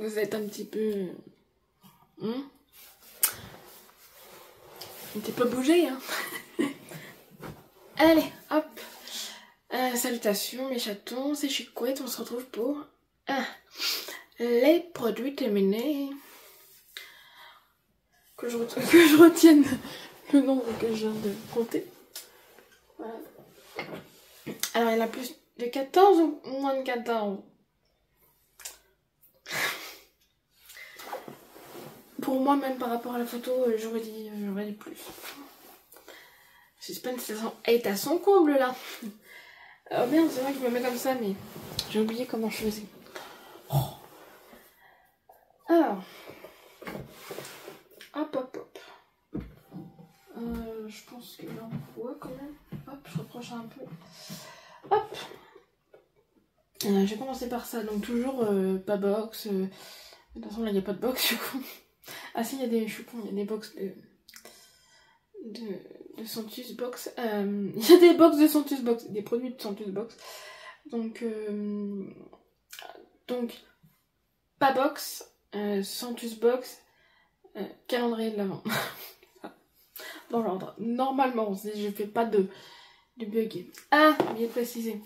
vous êtes un petit peu... un petit peu bougé, hein. Allez, hop. Salutations mes chatons, c'est Chicouette, on se retrouve pour les produits terminés. Que je retienne le nombre que je viens de compter. Voilà. Alors il y en a plus de 14 ou moins de 14? Pour moi, même par rapport à la photo, j'aurais dit plus. Suspense est à son comble là. Oh merde, c'est vrai que je me mets comme ça, mais j'ai oublié comment je faisais. Oh. Alors, hop. Je pense que là on voit quand même. Hop, je reproche un peu. Hop. Je vais commencer par ça. Donc toujours pas box. De toute façon là il n'y a pas de box du coup. Ah si, il y a des, je suis con, il y a des box de Santus Box. Il y a des box de Santus Box, des produits de Santus Box. Donc pas box, Santus Box, calendrier de l'avant. Dans l'ordre. Normalement, si je fais pas de bug. Ah, bien précisé.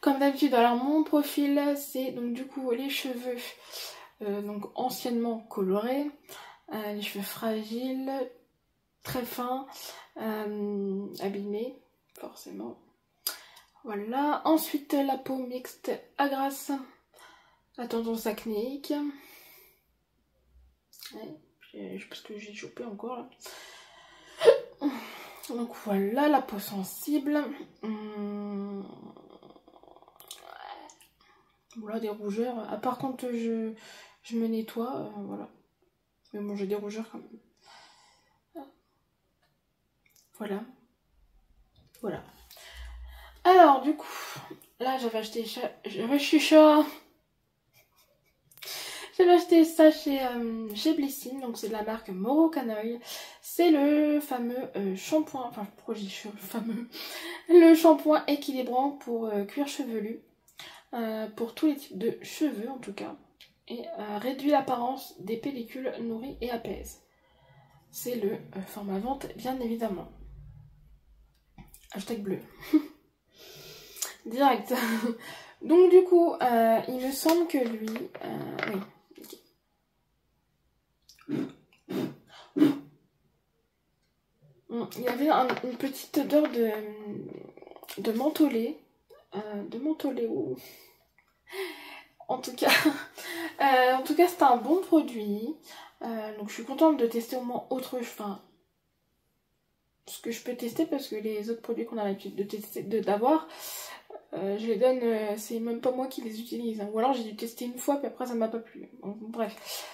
Comme d'habitude, alors mon profil, c'est donc du coup les cheveux donc anciennement colorés, les cheveux fragiles, très fins, abîmés, forcément. Voilà. Ensuite, la peau mixte à grasse, la tendance acnéique. Ouais, parce que j'ai chopé encore là. Donc voilà, la peau sensible. Voilà, des rougeurs. Ah, par contre, je me nettoie, voilà. Mais bon, j'ai des rougeurs quand même. Voilà. Voilà. Alors, du coup, là, j'avais acheté ça chez Blissine, donc c'est de la marque Moroccan Oil. C'est le fameux shampoing, enfin, le shampoing équilibrant pour cuir chevelu. Pour tous les types de cheveux en tout cas, et réduit l'apparence des pellicules, nourrit et apaise. C'est le format vente bien évidemment. Hashtag bleu. Direct. Donc du coup, il me semble que lui... oui. Il y avait une petite odeur de mentholé. De mentholé, oh. En tout cas, c'était un bon produit. Donc je suis contente de tester au moins ce que je peux tester, parce que les autres produits qu'on a l'habitude de tester, d'avoir, je les donne, c'est même pas moi qui les utilise. Hein. Ou alors j'ai dû tester une fois, puis après ça m'a pas plu. Donc, bref.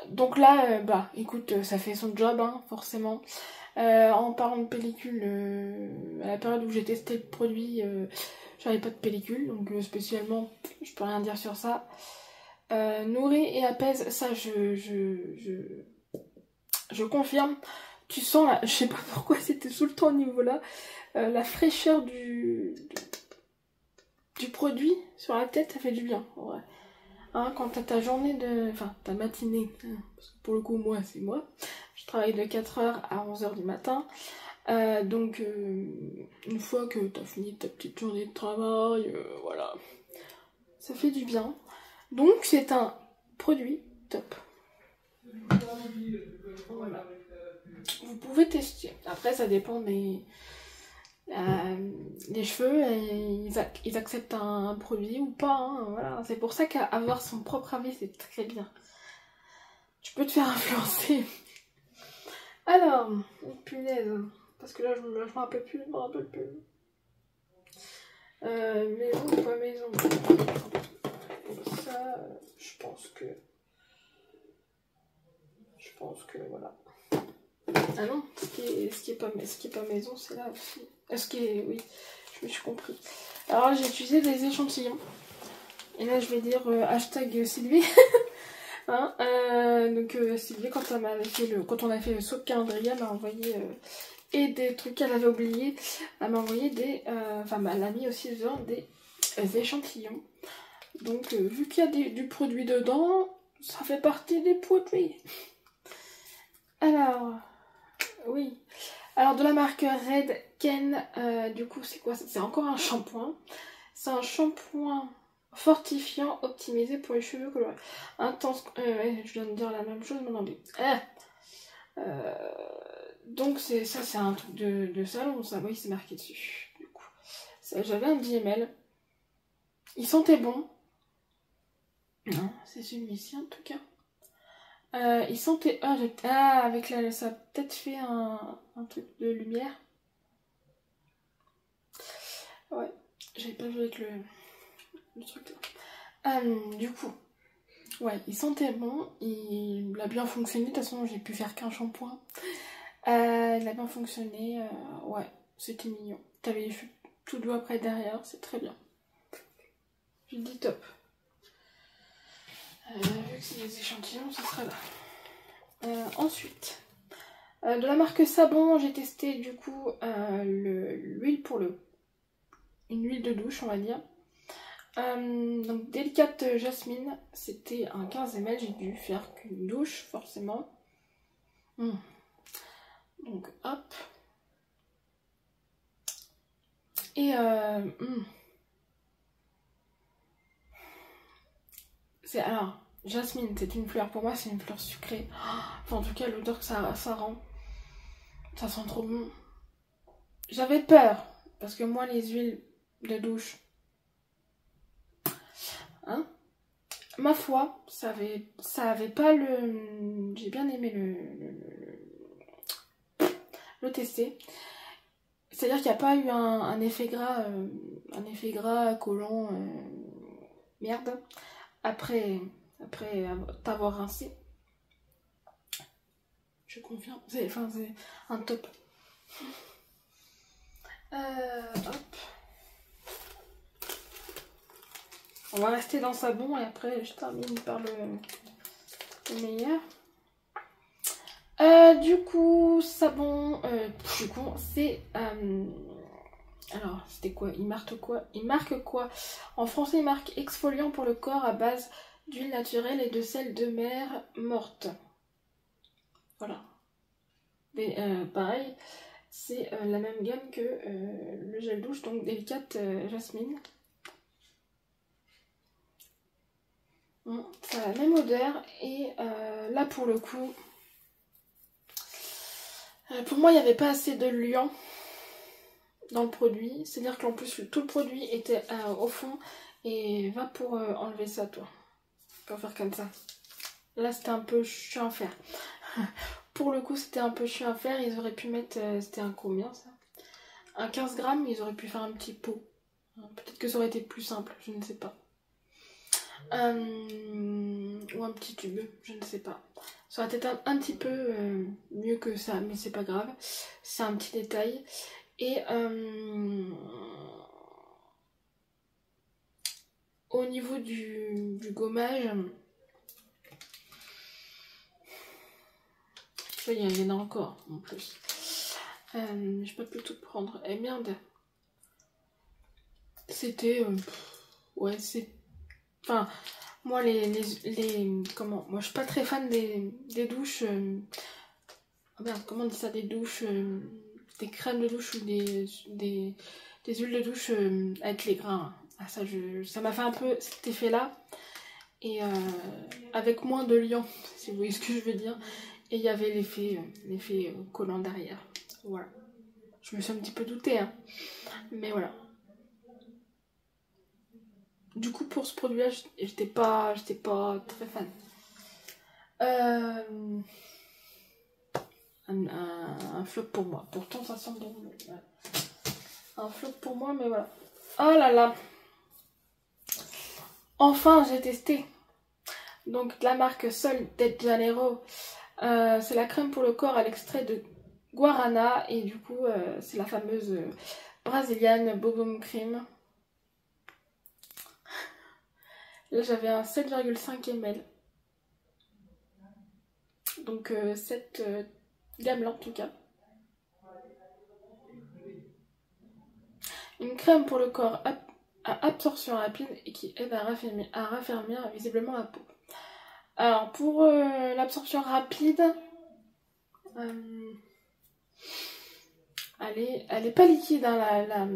Donc là, écoute, ça fait son job, hein, forcément. En parlant de pellicule, à la période où j'ai testé le produit, j'avais pas de pellicule, donc spécialement, je peux rien dire sur ça. Nourrit et apaise, ça je confirme. Tu sens, là, je sais pas pourquoi c'était tout le temps au niveau là, la fraîcheur du produit sur la tête, ça fait du bien, en vrai. Hein, quand t'as ta journée ta matinée, parce que pour le coup moi c'est moi, je travaille de 4h à 11h du matin, donc une fois que t'as fini ta petite journée de travail, voilà, ça fait du bien. Donc c'est un produit top. Voilà. Vous pouvez tester, après ça dépend des... les cheveux, ils acceptent un produit ou pas, hein, voilà. C'est pour ça qu'avoir son propre avis c'est très bien. Tu peux te faire influencer. Alors, punaise, parce que là je me rappelle plus, maison ou pas maison. Ça, je pense voilà. Ah non, ce qui est pas maison, c'est là aussi. Oui, je me suis compris. Alors j'ai utilisé des échantillons. Et là je vais dire hashtag Sylvie. Hein, donc Sylvie, quand on a fait le saut de calendrier, elle m'a envoyé et des trucs qu'elle avait oubliés. Elle m'a envoyé elle a mis aussi dedans des échantillons. Donc vu qu'il y a du produit dedans, ça fait partie des produits. Alors, oui. Alors de la marque Red Ken, du coup c'est quoi? C'est encore un shampoing. C'est un shampoing fortifiant optimisé pour les cheveux colorés. Intense. Je viens de dire la même chose, mon anglais. Donc c'est ça, c'est un truc de salon, ça. Oui, c'est marqué dessus. Du coup, j'avais un 10 ml. Il sentait bon. Non, c'est celui-ci en tout cas. Il sentait... avec la... ça a peut-être fait un truc de lumière. Ouais, j'avais pas vu avec le truc là. Du coup, ouais, il sentait bon. Il a bien fonctionné. De toute façon, j'ai pu faire qu'un shampoing. Il a bien fonctionné. Ouais, c'était mignon. T'avais les cheveux tout doux après derrière. C'est très bien. Je dis top. Vu que c'est des échantillons, ça sera là. Ensuite, de la marque Savon, j'ai testé du coup l'huile pour une huile de douche, on va dire. Donc Délicate Jasmine, c'était un 15 ml, j'ai dû faire qu'une douche forcément. Donc hop. Et alors, Jasmine, c'est une fleur, pour moi c'est une fleur sucrée. Enfin, en tout cas, l'odeur que ça rend, ça sent trop bon. J'avais peur, parce que moi, les huiles de douche, hein, ma foi, ça avait pas le... J'ai bien aimé le tester. C'est-à-dire qu'il n'y a pas eu un effet gras, collant, merde, après t'avoir rincé. Je confirme, c'est un top. Hop. On va rester dans Savon et après je termine par le meilleur. Du coup, Savon, c'est... alors, c'était quoi? Il marque quoi? En français, il marque exfoliant pour le corps à base d'huile naturelle et de sel de mer morte. Voilà. Mais, pareil, c'est la même gamme que le gel douche, donc Délicate Jasmine. Ça a la même odeur et là pour le coup, pour moi il n'y avait pas assez de liant dans le produit, c'est-à-dire qu'en plus tout le produit était au fond et va pour enlever ça toi, pour faire comme ça. Là c'était un peu chiant à faire. Pour le coup c'était un peu chiant à faire, ils auraient pu mettre, c'était un combien ça? Un 15 grammes, ils auraient pu faire un petit pot. Peut-être que ça aurait été plus simple, je ne sais pas. Ou un petit tube, je ne sais pas. Ça aurait été un petit peu mieux que ça, mais c'est pas grave. C'est un petit détail. Et au niveau du gommage, ça y est, il y en a encore en plus. Je peux plus tout prendre. Eh merde. C'était... ouais, c'est... Enfin, moi, comment... Moi, je suis pas très fan des douches... Oh merde, comment on dit ça? Des douches... des crèmes de douche ou des huiles de douche avec les grains. Ah, ça m'a fait un peu cet effet-là. Et avec moins de liant, si vous voyez ce que je veux dire. Et il y avait l'effet collant derrière. Voilà. Je me suis un petit peu doutée, hein. Mais voilà. Du coup, pour ce produit-là, j'étais pas très fan. Un flop pour moi. Pourtant, ça sent bon. Un flop pour moi, mais voilà. Oh là là. Enfin, j'ai testé. Donc, la marque Sol de Janeiro. C'est la crème pour le corps à l'extrait de guarana. Et du coup, c'est la fameuse brésilienne Bobom Cream. Là, j'avais un 7,5 ml. Donc, cette gamme-là, en tout cas. Une crème pour le corps à absorption rapide et qui aide à raffermir visiblement la peau. Alors pour l'absorption rapide, elle est pas liquide, hein,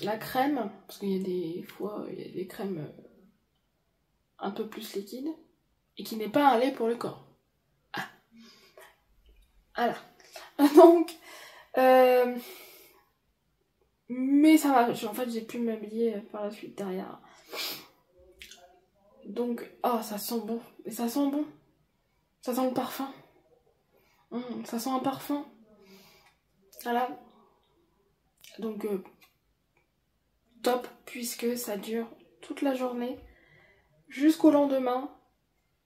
la crème, parce qu'il y a des fois il y a des crèmes un peu plus liquides et qui n'est pas un lait pour le corps. Ah. Voilà. Donc mais ça va, en fait j'ai pu m'habiller par la suite derrière. Donc, oh ça sent bon, et ça sent bon, ça sent le parfum, ça sent un parfum, voilà. Donc top, puisque ça dure toute la journée, jusqu'au lendemain,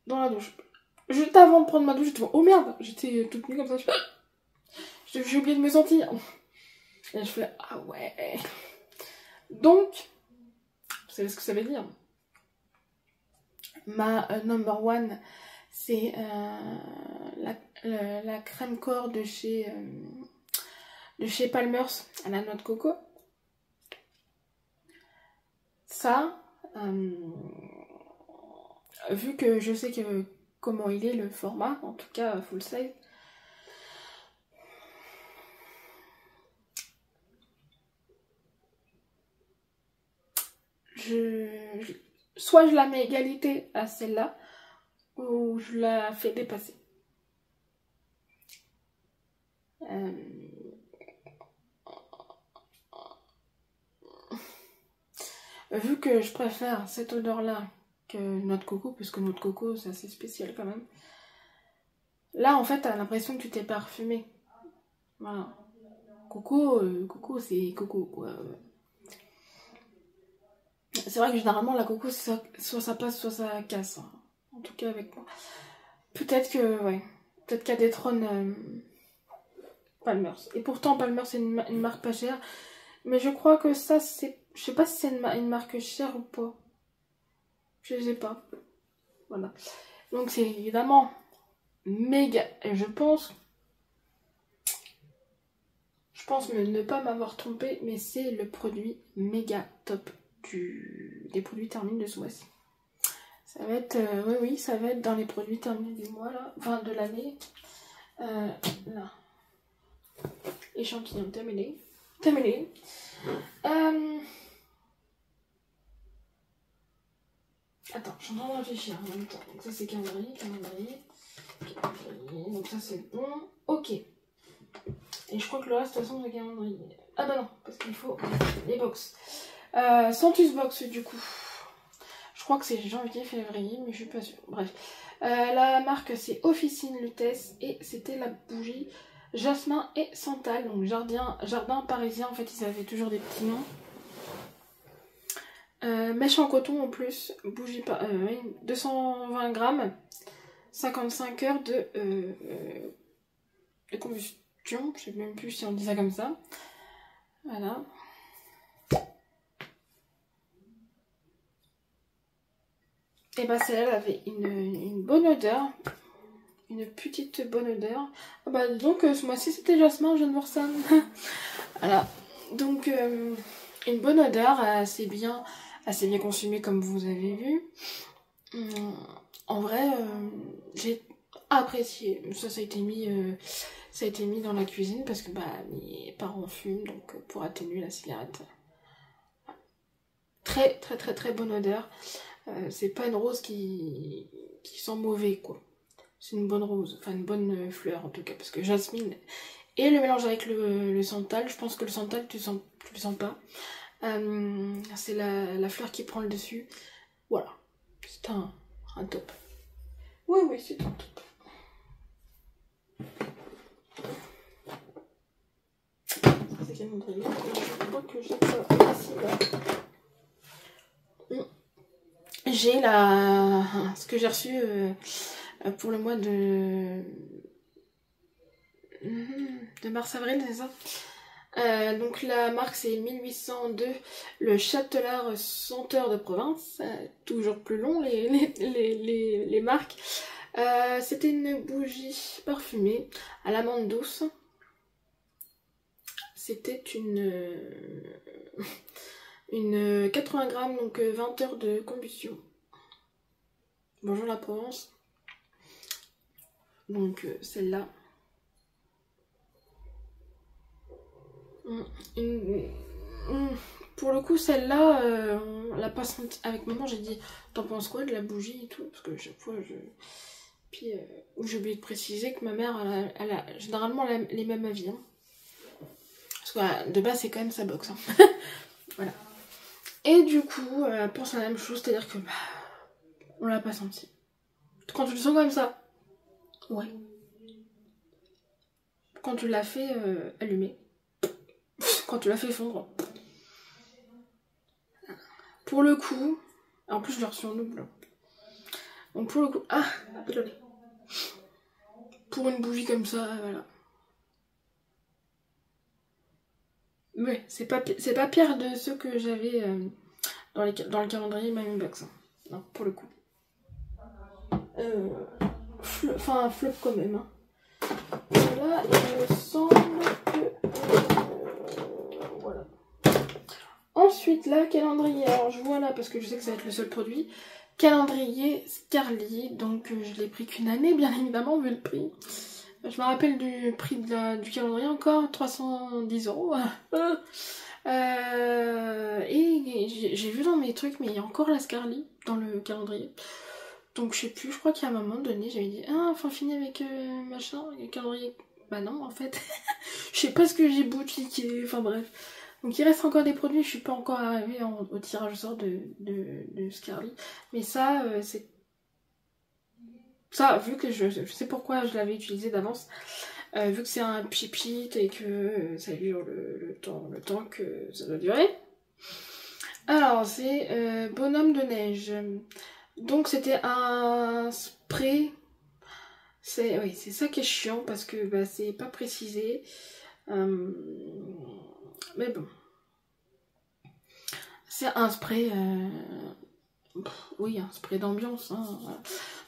dans la douche. Juste avant de prendre ma douche, j'étais oh merde, j'étais toute nue comme ça, j'ai oublié de me sentir. Et je fais, ah ouais. Donc, vous savez ce que ça veut dire. Ma number one, c'est la crème corps de chez Palmer's à la noix de coco. Ça, vu que je sais que comment il est le format, en tout cas full size, soit je la mets égalité à celle-là, ou je la fais dépasser. Vu que je préfère cette odeur-là que noix de coco, parce que noix de coco c'est assez spécial quand même. Là en fait t'as l'impression que tu t'es parfumé. Voilà. Coco, c'est coco quoi. C'est vrai que généralement la coco soit ça passe soit ça casse. Hein. En tout cas avec moi. Peut-être que ouais. Peut-être qu'elle détrône Palmer's. Et pourtant Palmer's c'est une marque pas chère. Mais je crois que ça c'est. Je sais pas si c'est une marque chère ou pas. Je sais pas. Voilà. Donc c'est évidemment méga. Et je pense ne pas m'avoir trompé, mais c'est le produit méga top des produits terminés de ce mois-ci. Ça va être, oui, ça va être dans les produits terminés du mois là, enfin de l'année. Là. Échantillon terminé. Attends, je suis en train de réfléchir en même temps. Donc ça c'est calendrier. Donc ça c'est bon. Ok. Et je crois que le reste de toute façon c'est calendrier. Ah bah non, parce qu'il faut les box. Santus box du coup. Je crois que c'est janvier, février, mais je suis pas sûre. Bref. La marque c'est Officine Lutèce et c'était la bougie jasmin et santal. Donc jardin parisien, en fait ils avaient toujours des petits noms. Mèche en coton en plus, bougie 220 grammes, 55 heures de combustion, je sais même plus si on dit ça comme ça. Voilà. Et bah celle-là avait une bonne odeur, une petite bonne odeur. Ah bah donc ce mois-ci c'était jasmin, je viens de voir ça. Voilà, donc une bonne odeur, assez bien consumée comme vous avez vu. En vrai, j'ai apprécié. Ça a été mis dans la cuisine parce que bah mes parents fument, donc pour atténuer la cigarette. Très très très très bonne odeur. C'est pas une rose qui sent mauvais quoi. C'est une bonne rose, enfin une bonne fleur en tout cas, parce que jasmine et le mélange avec le santal, je pense que le santal tu le sens pas. C'est la fleur qui prend le dessus. Voilà, c'est un top. Oui, c'est un top. C'est calendrier. Je crois que j'ai pas ici là. J'ai ce que j'ai reçu pour le mois de mars-avril, c'est ça. Donc la marque c'est 1802, le Châtelard senteur de province, toujours plus long les marques. C'était une bougie parfumée à l'amande douce. C'était une Une 80 grammes, donc 20 heures de combustion. Bonjour la Provence. Donc celle-là. Pour le coup, celle-là, on l'a pas senti. Avec maman, j'ai dit, t'en penses quoi de la bougie et tout? Parce que chaque fois, Puis, j'ai oublié de préciser que ma mère, elle a généralement les mêmes avis. Hein. Parce que de base, c'est quand même sa box. Hein. Voilà. Et du coup, elle pense la même chose, c'est-à-dire que on l'a pas senti. Quand tu le sens comme ça, ouais. Quand tu l'as fait allumer. Quand tu l'as fait fondre. Pour le coup, en plus je l'ai reçu en double. Donc pour le coup, désolé. Pour une bougie comme ça, voilà. Mais c'est pas pire de ceux que j'avais dans le calendrier Mamie Box. Hein. Non, pour le coup. Enfin, flop quand même. Hein. Là, il me semble que... voilà. Ensuite, là, calendrier. Alors, je vois là, parce que je sais que ça va être le seul produit. Calendrier Scarly. Donc, je l'ai pris qu'une année, bien évidemment, vu le prix. Je me rappelle du prix du calendrier encore, 310 €. Et j'ai vu dans mes trucs, mais il y a encore la Scarly dans le calendrier. Donc je sais plus, je crois qu'à un moment donné, j'avais dit enfin fini avec machin, le calendrier. Bah non, en fait, je sais pas ce que j'ai boutiqué, enfin bref. Donc il reste encore des produits, je suis pas encore arrivée au tirage au sort de Scarly. Mais ça, c'est... Ça, vu que je sais pourquoi je l'avais utilisé d'avance, vu que c'est un pipit et que ça dure le temps que ça doit durer. Alors, c'est Bonhomme de neige. Donc, c'était un spray. Oui, c'est ça qui est chiant parce que c'est pas précisé. Mais bon. C'est un spray. Oui, un spray d'ambiance. Hein, voilà.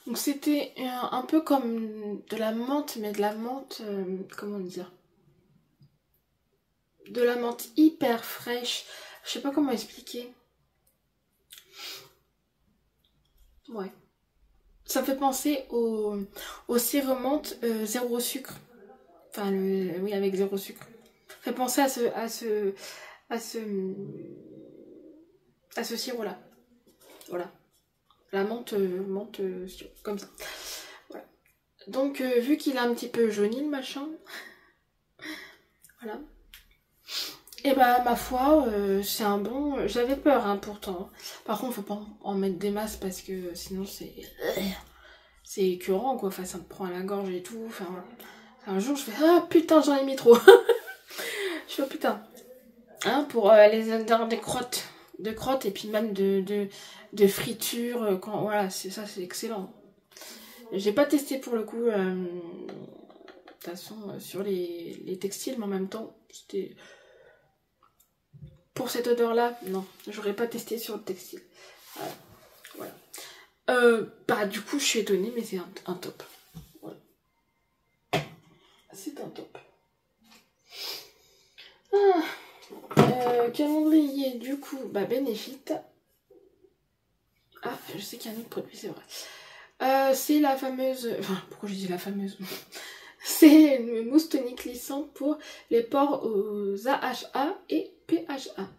Donc, c'était un peu comme de la menthe, mais de la menthe. Comment dire? De la menthe hyper fraîche. Je sais pas comment expliquer. Ouais. Ça me fait penser au sirop menthe zéro sucre. Enfin, oui, avec zéro sucre. Ça fait penser à ce sirop-là. Voilà. La menthe, comme ça. Voilà. Donc, vu qu'il a un petit peu jauni, le machin. Voilà. Et ma foi, c'est un bon... J'avais peur, hein, pourtant. Par contre, faut pas en mettre des masses parce que sinon, c'est écœurant, quoi. Enfin, ça me prend à la gorge et tout. Enfin, voilà. Un jour, je fais putain, j'en ai mis trop. Je fais putain. Hein, pour les odeurs des crottes. De crottes et puis même de friture. Voilà, c'est excellent. J'ai pas testé pour le coup. De toute façon, sur les textiles, mais en même temps, c'était... Pour cette odeur-là, non, j'aurais pas testé sur le textile. Voilà. Du coup, je suis étonnée, mais c'est un top. Voilà. C'est un top. Calendrier, du coup, Benefit. Je sais qu'il y a un autre produit, c'est vrai. C'est la fameuse... Enfin, pourquoi je dis la fameuse? C'est une mousse tonique lissante pour les pores aux AHA et PHA.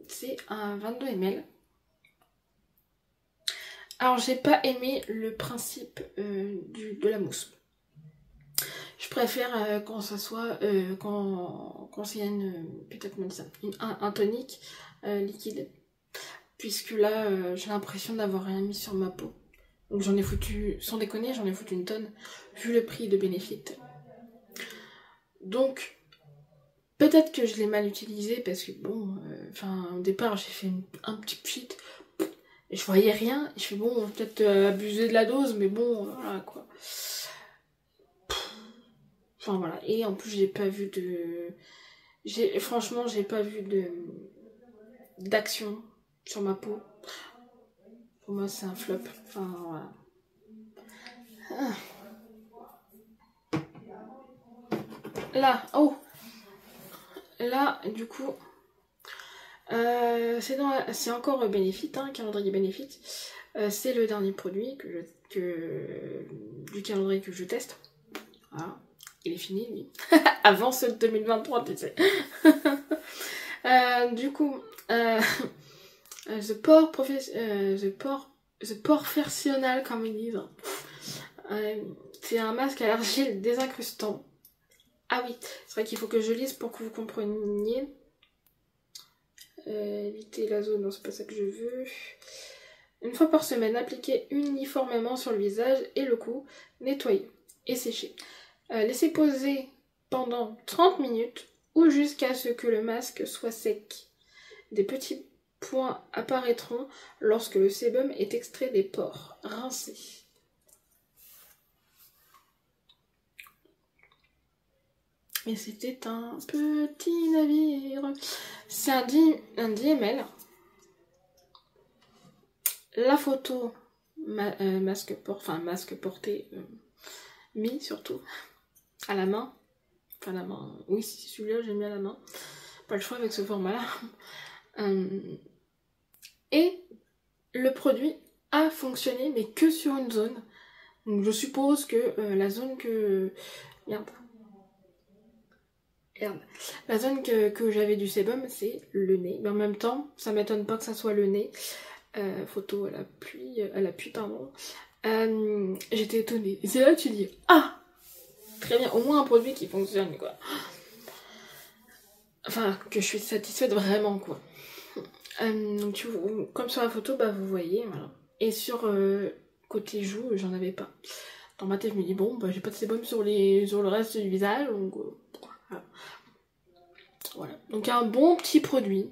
C'est un 22 ml. Alors, j'ai pas aimé le principe de la mousse. Je préfère quand ça soit... quand c'est peut-être même ça, un tonique liquide. Puisque là, j'ai l'impression d'avoir rien mis sur ma peau. Donc j'en ai foutu, sans déconner, j'en ai foutu une tonne, vu le prix de Benefit. Donc, peut-être que je l'ai mal utilisé, parce que bon, au départ, j'ai fait un petit pchit, et je voyais rien, et je fais bon, peut-être abuser de la dose, mais bon, voilà quoi. Enfin voilà, et en plus, j'ai pas vu franchement, j'ai pas vu d'action sur ma peau. Pour moi, c'est un flop. Enfin, voilà. Là, là, du coup, C'est encore Benefit, hein, calendrier Benefit. C'est le dernier produit du calendrier que je teste. Voilà. Il est fini, lui. Avant ce 2023, tu sais. Du coup, The Professional, comme ils disent. C'est un masque à l'argile désincrustant. Ah oui, c'est vrai qu'il faut que je lise pour que vous compreniez. Éviter la zone, non, c'est pas ça que je veux. Une fois par semaine, appliquez uniformément sur le visage et le cou, nettoyer et sécher. Laissez poser pendant 30 minutes ou jusqu'à ce que le masque soit sec. Des petits points apparaîtront lorsque le sébum est extrait des pores. Rincez. Et c'était un petit navire. C'est un 10 ml. La photo, masque porté, mis surtout, à la main. Enfin, la main. Oui, c'est celui-là, j'ai mis à la main. Pas le choix avec ce format-là. Et le produit a fonctionné, mais que sur une zone. Donc je suppose que la zone que... Merde. La zone que j'avais du sébum, c'est le nez. Mais en même temps, ça m'étonne pas que ça soit le nez. Photo à l'appui, pardon. J'étais étonnée. Et c'est là que tu dis, ah, très bien, au moins un produit qui fonctionne, quoi. Enfin, que je suis satisfaite vraiment, quoi. Donc, comme sur la photo, bah vous voyez, voilà. Et sur côté joue, j'en avais pas. Dans ma tête, je me dis, bon, bah j'ai pas de sébum sur le reste du visage, donc voilà. Donc un bon petit produit.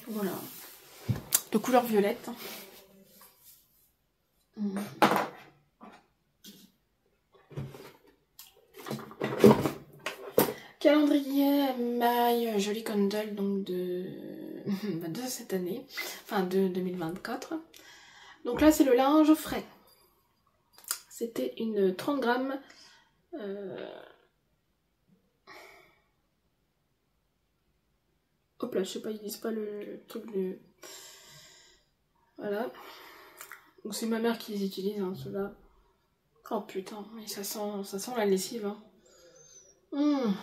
Voilà. De couleur violette. Calendrier My Jolly Candle, donc de cette année, enfin de 2024. Donc là c'est le linge frais. C'était une 30 grammes. Hop là, je sais pas, ils disent pas le truc de... Voilà. Donc c'est ma mère qui les utilise, hein, ceux-là. Oh putain, mais ça sent la lessive. Hein.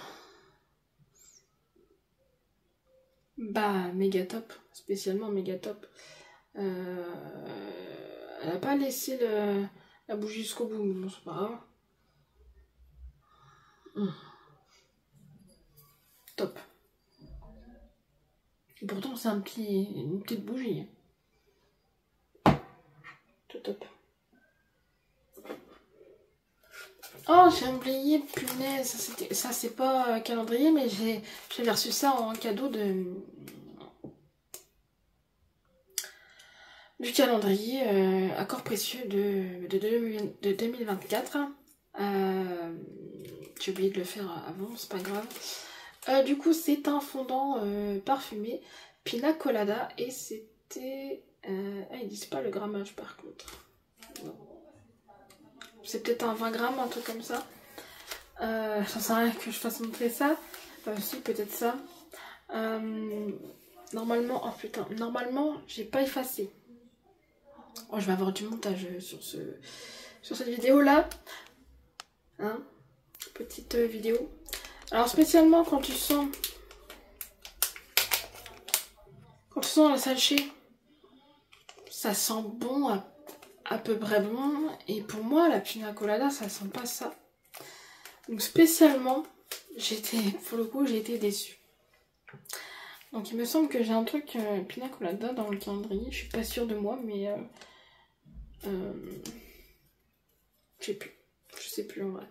Bah, méga top. Spécialement méga top. Elle a pas laissé la bougie jusqu'au bout, mais bon, c'est pas grave. Top. Et pourtant, c'est une petite bougie. Tout top. Oh, j'ai oublié, punaise. Ça c'est pas calendrier, mais j'avais reçu ça en cadeau du calendrier Accord précieux de 2024. J'ai oublié de le faire avant, c'est pas grave. Du coup, c'est un fondant parfumé Pina Colada et c'était... ils disent pas le grammage par contre. Non. C'est peut-être un 20 grammes, un truc comme ça. J'en sais rien que je fasse montrer ça. Si, peut-être ça. Normalement, oh putain, normalement, j'ai pas effacé. Oh, je vais avoir du montage sur cette vidéo-là. Hein, petite vidéo. Alors, spécialement quand tu sens le sachet, ça sent bon, à peu près bon. Et pour moi, la pina colada, ça sent pas ça. Donc, spécialement, pour le coup, j'ai été déçue. Donc, il me semble que j'ai un truc pina colada dans le calendrier. Je suis pas sûre de moi, mais... je sais plus en vrai.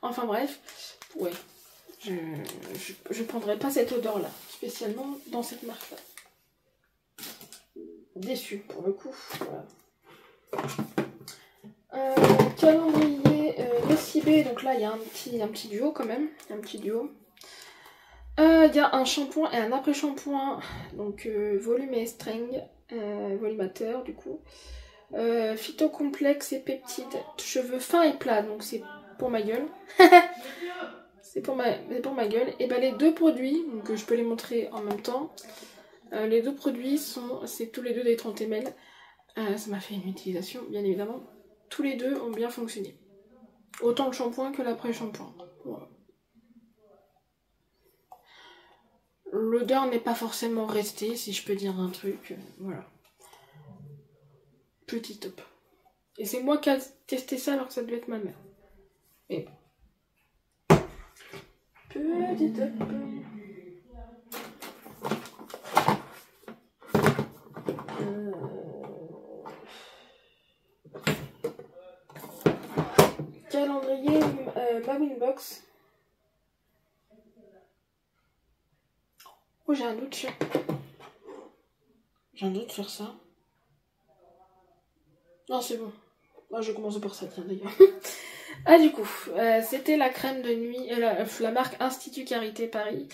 Enfin bref, ouais. Je prendrais pas cette odeur là, spécialement dans cette marque là. Déçue pour le coup. Voilà. Calendrier Nocibé, donc là il y a un petit duo quand même. Un petit duo. Il y a un shampoing et un après-shampoing, donc volume et string, volumateur du coup. Phytocomplexe et peptides, cheveux fins et plats, donc c'est pour ma gueule. c'est pour ma gueule. Et ben les deux produits, donc je peux les montrer en même temps. Les deux produits c'est tous les deux des 30 ml. Ça m'a fait une utilisation, bien évidemment. Tous les deux ont bien fonctionné. Autant le shampoing que l'après-shampoing. Voilà. L'odeur n'est pas forcément restée, si je peux dire un truc. Voilà. Petit top. Et c'est moi qui ai testé ça alors que ça devait être ma mère. Et petit top. Calendrier ma Winbox. Oh, j'ai un doute sur... J'ai un doute sur ça. Non, c'est bon. Moi, je commence par ça, tiens, d'ailleurs. Ah, du coup, c'était la crème de nuit, la marque Institut Carité Paris.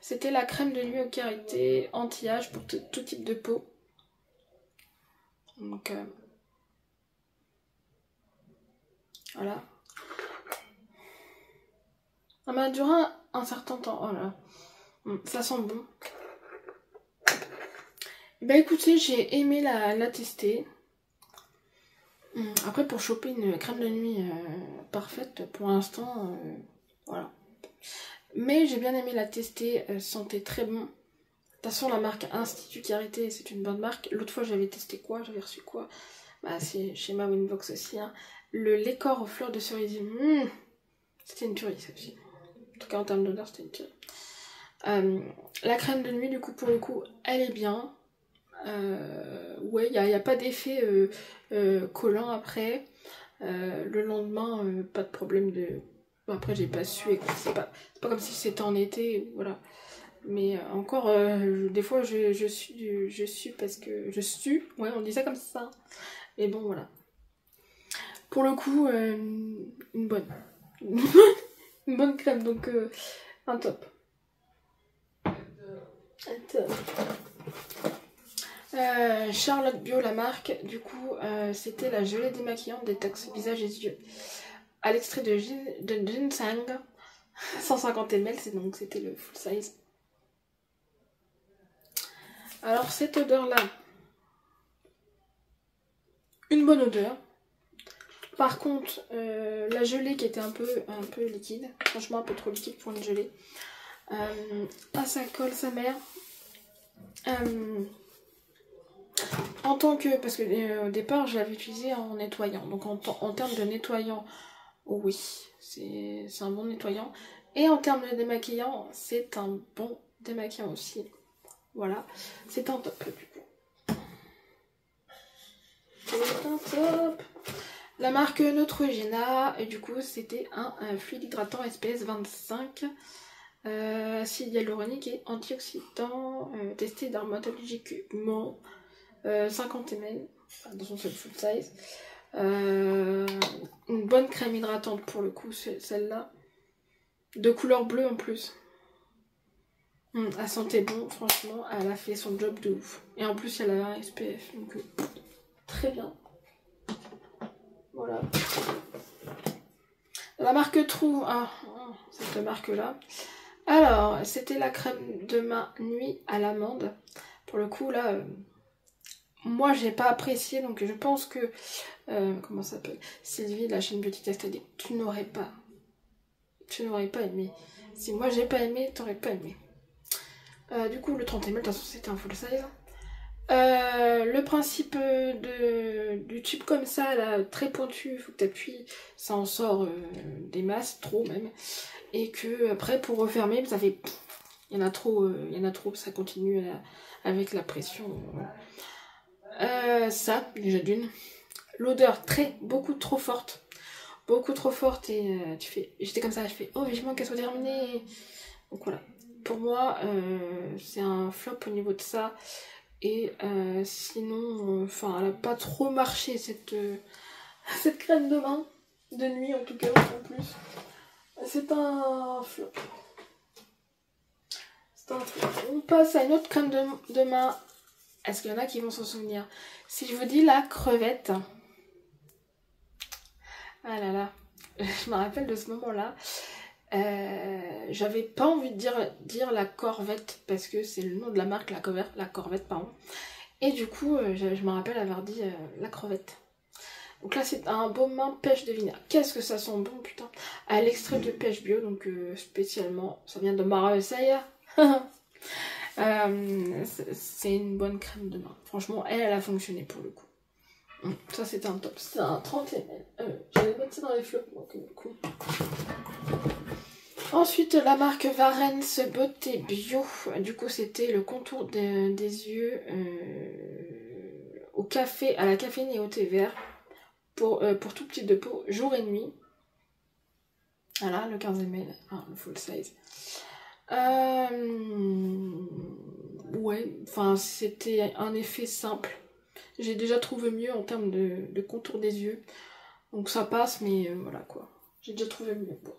C'était la crème de nuit au karité anti-âge pour tout type de peau. Donc, voilà. Ça m'a duré un certain temps. Oh là. Ça sent bon. Bah écoutez, j'ai aimé la tester. Après, pour choper une crème de nuit parfaite, pour l'instant, voilà. Mais j'ai bien aimé la tester, elle sentait très bon. De toute façon, la marque Institut Carité, c'est une bonne marque. L'autre fois, j'avais testé quoi? J'avais reçu quoi? Bah, c'est chez ma Winbox aussi. Hein. Le Lécor aux fleurs de cerisier. C'était une tuerie, ça aussi. En tout cas, en termes d'odeur, c'était une tuerie. La crème de nuit, du coup, pour le coup, elle est bien. Ouais, il n'y a pas d'effet collant après. Le lendemain, pas de problème de... Bon, après, j'ai pas sué. C'est pas comme si c'était en été, voilà. Mais encore, des fois, je sue parce que... Je sue, ouais, on dit ça comme ça. Mais bon, voilà. Pour le coup, une bonne. Une bonne crème, donc un top. Un top. Charlotte Bio, la marque, du coup, c'était la gelée démaquillante détox visage et yeux. À l'extrait de ginseng, 150 ml, donc c'était le full size. Alors cette odeur-là, une bonne odeur. Par contre, la gelée qui était un peu liquide, franchement un peu trop liquide pour une gelée. Ça colle sa mère. En tant que... Parce que au départ, je l'avais utilisé en nettoyant. Donc en termes de nettoyant, oui, c'est un bon nettoyant. Et en termes de démaquillant, c'est un bon démaquillant aussi. Voilà, c'est un top du coup. C'est un top. La marque Neutrogena, et du coup, c'était un fluide hydratant SPS 25. Acide hyaluronique et antioxydant, testé dermatologiquement. 50 ml, dans son seul full size. Une bonne crème hydratante pour le coup, celle-là. De couleur bleue en plus. Elle sentait bon, franchement, elle a fait son job de ouf. Et en plus, elle a un SPF, donc très bien. Voilà. La marque True, cette marque-là. Alors, c'était la crème de main nuit à l'amande. Pour le coup, là... moi j'ai pas apprécié, donc je pense que comment ça s'appelle, Sylvie de la chaîne Beauty Test a dit tu n'aurais pas aimé. Si moi j'ai pas aimé, t'aurais pas aimé. Du coup le 30 ml, de toute façon c'était un full size. Le principe du tube comme ça là, très pointu, faut que t'appuies, ça en sort des masses, trop même, et que après pour refermer ça fait il y en a trop, ça continue avec la pression, voilà. Ça, déjà d'une. L'odeur beaucoup trop forte. Beaucoup trop forte et j'étais comme ça, je fais oh vivement qu'elle soit terminée. Donc voilà. Pour moi, c'est un flop au niveau de ça. Et sinon, elle a pas trop marché cette crème de main. De nuit en tout cas, en plus. C'est un flop. On passe à une autre crème de main. Est-ce qu'il y en a qui vont s'en souvenir? Si je vous dis la crevette. Ah là là, je me rappelle de ce moment-là. J'avais pas envie de dire la Corvette parce que c'est le nom de la marque, la Corvette, pardon. Et du coup, je me rappelle avoir dit la crevette. Donc là, c'est un baume main pêche de vinaigre. Qu'est-ce que ça sent bon, putain. À l'extrait de pêche bio, donc spécialement, ça vient de Marseille. C'est une bonne crème de main. Franchement, elle a fonctionné pour le coup. Ça, c'était un top. C'était un 30 ml. J'allais mettre ça dans les flops, donc du coup. Ensuite, la marque Varens Beauté Bio. Du coup, c'était le contour des yeux au café, à la caféine et au thé vert pour tout type de peau, jour et nuit. Voilà, le 15 ml, le full size. Ouais, enfin, c'était un effet simple. J'ai déjà trouvé mieux en termes de contour des yeux. Donc ça passe, mais voilà quoi. J'ai déjà trouvé mieux. Bon.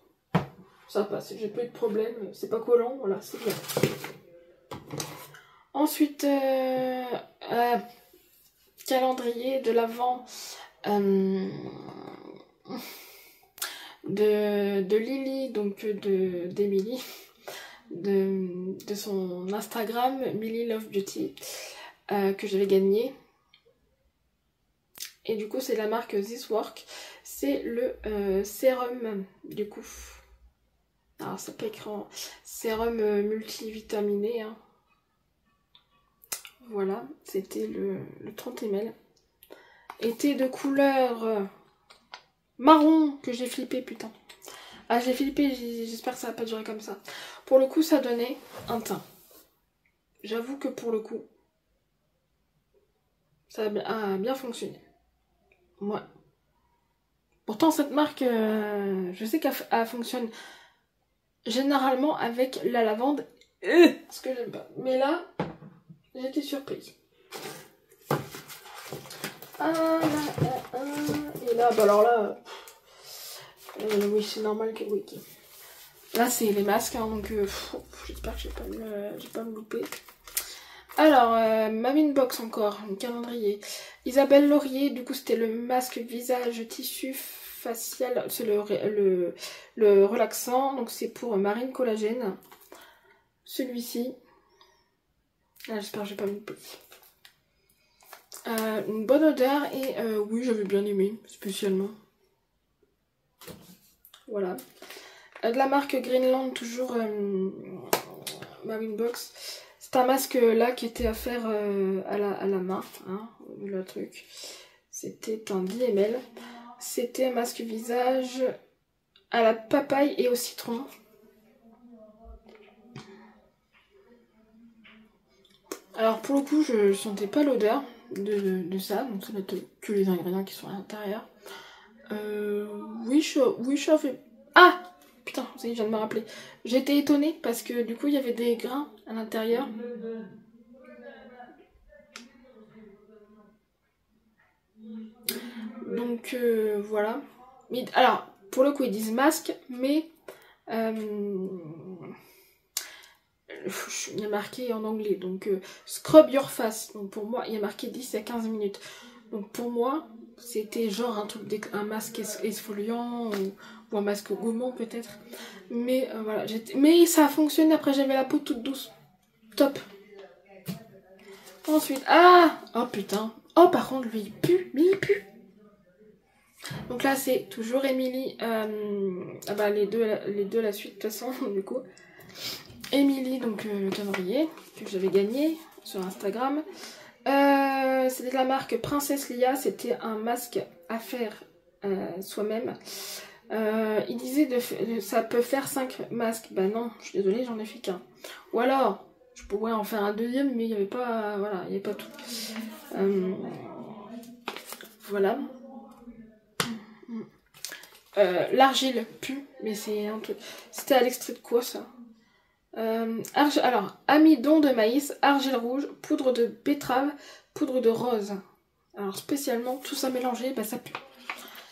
Ça passe, j'ai pas eu de problème, c'est pas collant, voilà, c'est bien. Ensuite, calendrier de l'Avent de Lily, donc d'Emily, de son Instagram, Millie Love Beauty, que j'avais gagné. Et du coup, c'est la marque This Work, c'est le sérum, du coup. Alors, c'est pas écrit en sérum multivitaminé. Hein. Voilà, c'était le 30 ml. Était de couleur marron que j'ai flippé, putain. Ah, j'ai flippé, j'espère que ça va pas durer comme ça. Pour le coup, ça donnait un teint. J'avoue que pour le coup, ça a bien fonctionné. Ouais. Pourtant, cette marque, je sais qu'elle fonctionne généralement avec la lavande, ce que j'aime pas. Mais là, j'ai été surprise. Et là, bah alors là, oui, c'est normal que oui. Là, c'est les masques, hein, donc j'espère que je vais pas me louper. Alors, Mamine Box encore, un calendrier. Isabelle Laurier, du coup, c'était le masque visage tissu facial, c'est le relaxant, donc c'est pour Marine Collagène. Celui-ci. Ah, j'espère que je vais pas me louper. Une bonne odeur et oui, j'avais bien aimé, spécialement. Voilà. De la marque Greenland, toujours Marine Box. C'est un masque là qui était à faire à la main, hein, le truc. C'était un 10 ml. C'était un masque visage à la papaye et au citron. Alors pour le coup, je sentais pas l'odeur de ça, donc ça doit être que les ingrédients qui sont à l'intérieur. Oui, je fais... Ah! Putain, ça y est, je viens de me rappeler. J'ai été étonnée parce que du coup, il y avait des grains à l'intérieur. Donc, voilà. Mais, alors, pour le coup, ils disent masque, mais... il y a marqué en anglais, donc scrub your face. Donc pour moi, il y a marqué 10 à 15 minutes. Donc pour moi, c'était genre un masque exfoliant ou un masque gommant peut-être. Mais voilà, mais ça a fonctionné. Après, j'avais la peau toute douce. Top. Ensuite, oh putain. Oh, par contre, lui, il pue. Mais il pue. Donc là, c'est toujours Emily. Les deux à la suite, de toute façon, du coup. Emily, donc le calendrier que j'avais gagné sur Instagram. C'était de la marque Princesse Lia. C'était un masque à faire soi-même. Il disait ça peut faire 5 masques. Bah non, je suis désolée, j'en ai fait qu'un. Ou alors, je pourrais en faire un deuxième, mais il n'y avait pas, voilà, il n'y avait pas tout. Voilà. L'argile pue, mais c'est un truc. C'était à l'extrait de quoi ça? Alors, amidon de maïs, argile rouge, poudre de betterave, poudre de rose. Alors spécialement, tout ça mélangé, bah ça pue.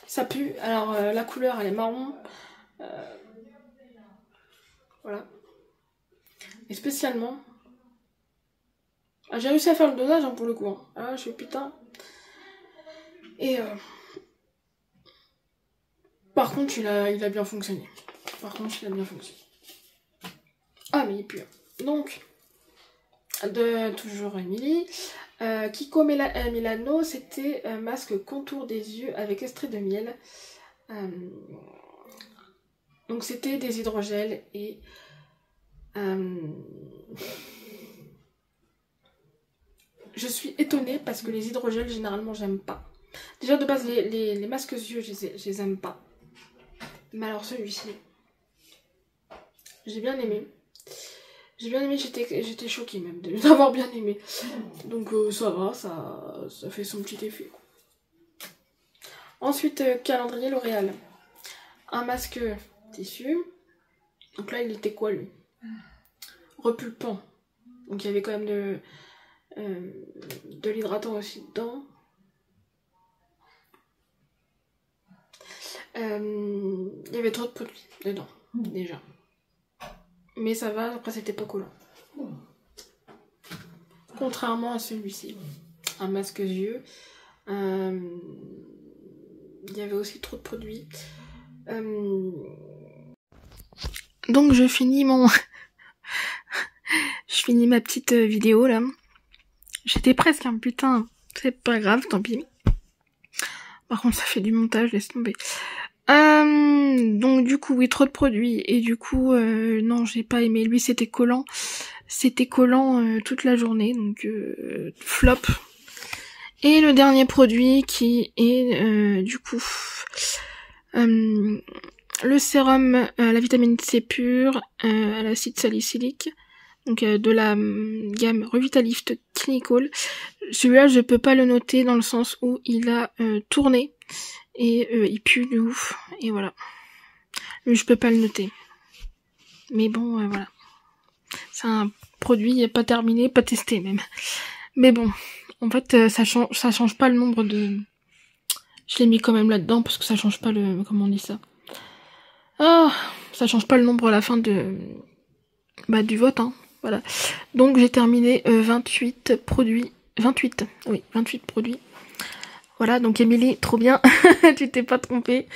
Ça pue. Alors la couleur elle est marron. Voilà. Et spécialement... j'ai réussi à faire le dosage hein, pour le coup. Hein. Ah, je fais putain. Et par contre, il a bien fonctionné. Par contre, il a bien fonctionné. Ah, mais il pue. Donc, toujours Emily. Kiko Milano, c'était un masque contour des yeux avec extrait de miel. Donc, c'était des hydrogels et... je suis étonnée parce que les hydrogels, généralement, j'aime pas. Déjà, de base, les masques yeux, je les aime pas. Mais alors, celui-ci, j'ai bien aimé. J'ai bien aimé, j'étais choquée même d'avoir bien aimé. Donc, ça va, ça fait son petit effet. Ensuite, calendrier L'Oréal. Un masque tissu. Donc là, il était quoi, lui? Repulpant. Donc, il y avait quand même de l'hydratant aussi dedans. Il y avait trop de produits dedans, déjà. Mais ça va, après c'était pas collant. Contrairement à celui-ci. Un masque yeux. Il y avait aussi trop de produits. Donc je finis je finis ma petite vidéo là. J'étais presque un putain. C'est pas grave, tant pis. Par contre ça fait du montage, laisse tomber. Donc du coup oui, trop de produits et du coup non, j'ai pas aimé. Lui c'était collant toute la journée, donc flop. Et le dernier produit qui est du coup le sérum à la vitamine C pure, à l'acide salicylique, donc de la gamme Revitalift Clinical. Celui-là je peux pas le noter dans le sens où il a tourné et il pue de ouf, et voilà. Lui je peux pas le noter. Mais bon voilà. C'est un produit pas terminé, pas testé même. Mais bon, en fait ça change pas le nombre de... Je l'ai mis quand même là-dedans parce que ça change pas le... Comment on dit ça? Ah, ça change pas le nombre à la fin de... Bah du vote, hein. Voilà. Donc j'ai terminé 28 produits. 28, oui, 28 produits. Voilà, donc Émilie, trop bien, tu t'es pas trompée.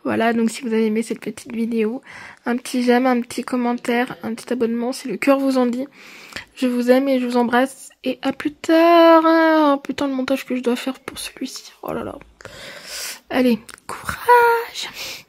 Voilà, donc si vous avez aimé cette petite vidéo, un petit j'aime, un petit commentaire, un petit abonnement si le cœur vous en dit. Je vous aime et je vous embrasse et à plus tard. Oh, putain, le montage que je dois faire pour celui-ci. Oh là là. Allez, courage.